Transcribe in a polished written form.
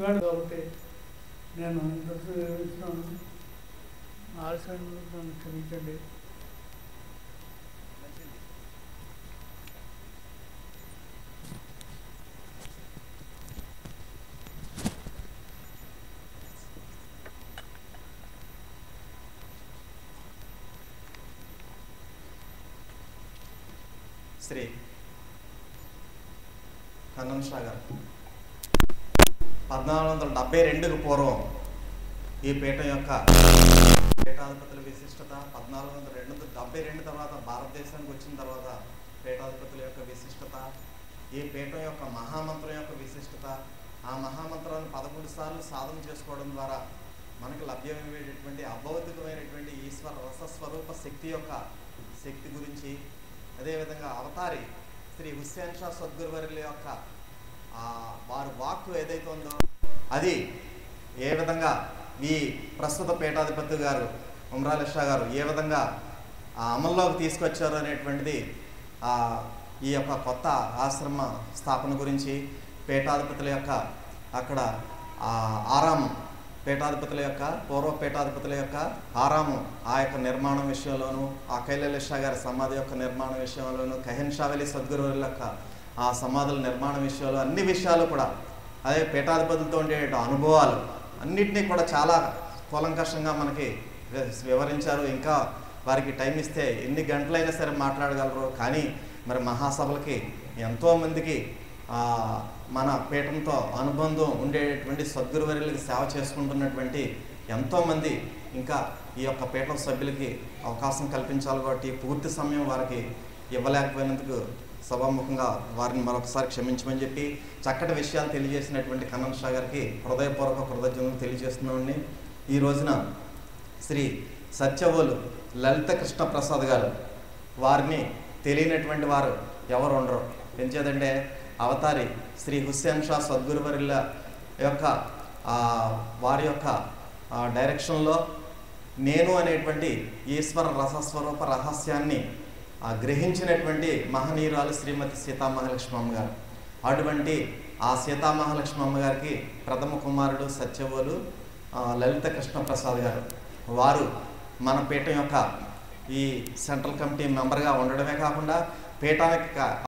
కాబట్టి నేను ఇంతకు వివరించినాను. ఆలస్యాన్ని నన్ను క్షమించండి. శ్రీ కన్నన్ షా గారు 1472కు పూర్వం ఈ పీఠం యొక్క పీఠాధిపతుల విశిష్టత, 1472 తర్వాత భారతదేశానికి వచ్చిన తర్వాత పీఠాధిపతుల యొక్క విశిష్టత, ఈ పీఠం యొక్క మహామంత్రం యొక్క విశిష్టత, ఆ మహామంత్రాన్ని 11 సార్లు సాధన చేసుకోవడం ద్వారా మనకు లభ్యమయ్యేటటువంటి అభౌతికమైనటువంటి ఈశ్వర రసస్వరూప శక్తి యొక్క శక్తి గురించి, అదేవిధంగా అవతారి శ్రీ హుస్సేన్ షా సద్గురువర్యుల యొక్క వారి వాక్కు ఏదైతే ఉందో అది ఏ విధంగా ఈ ప్రస్తుత పీఠాధిపతి గారు ఉమ్రాలి షా గారు ఏ విధంగా అమల్లోకి తీసుకొచ్చారు అనేటువంటిది ఈ యొక్క కొత్త ఆశ్రమ స్థాపన గురించి, పీఠాధిపతుల యొక్క అక్కడ ఆరామం, పీఠాధిపతుల యొక్క పూర్వ పీఠాధిపతుల యొక్క ఆరామం ఆ యొక్క నిర్మాణం విషయంలోనూ, ఆ కైలాలి షా గారి సమాధి యొక్క నిర్మాణ విషయంలోనూ, కహన్ షా వలి సద్గురువుల యొక్క ఆ సమాధుల నిర్మాణ విషయంలో అన్ని విషయాలు కూడా, అదే పీఠాధిపతులతో ఉండే అనుభవాలు అన్నిటినీ కూడా చాలా కూలంకషంగా మనకి వివరించారు. ఇంకా వారికి టైం ఇస్తే ఎన్ని గంటలైనా సరే మాట్లాడగలరు. కానీ మరి మహాసభలకి ఎంతోమందికి మన పీఠంతో అనుబంధం ఉండేటువంటి సద్గురువర్యులకి సేవ చేసుకుంటున్నటువంటి ఎంతోమంది ఇంకా ఈ యొక్క పీఠం సభ్యులకి అవకాశం కల్పించాలి. కాబట్టి పూర్తి సమయం వారికి ఇవ్వలేకపోయినందుకు సభాముఖంగా వారిని మరొకసారి క్షమించమని చెప్పి చక్కటి విషయాలు తెలియజేసినటువంటి కన్నన్ షా గారికి హృదయపూర్వక కృతజ్ఞతలు తెలియజేస్తున్నామండి. ఈ రోజున శ్రీ సత్యవోలు లలిత కృష్ణ ప్రసాద్ గారు, వారిని తెలియనటువంటి వారు ఎవరు ఉండరు. ఎంచేదంటే అవతారి శ్రీ హుస్సేన్ షా సద్గురువర్యుల యొక్క వారి యొక్క డైరెక్షన్లో నేను అనేటువంటి ఈశ్వర రసస్వరూప రహస్యాన్ని గ్రహించినటువంటి మహనీయురాలు శ్రీమతి సీతామహాలక్ష్మమ్మ గారు. అటువంటి ఆ సీతామహాలక్ష్మమ్మ గారికి ప్రథమ కుమారుడు సత్యవోలు లలిత కృష్ణ ప్రసాద్ గారు, వారు మన పీఠం యొక్క ఈ సెంట్రల్ కమిటీ మెంబర్గా ఉండడమే కాకుండా పీఠానికి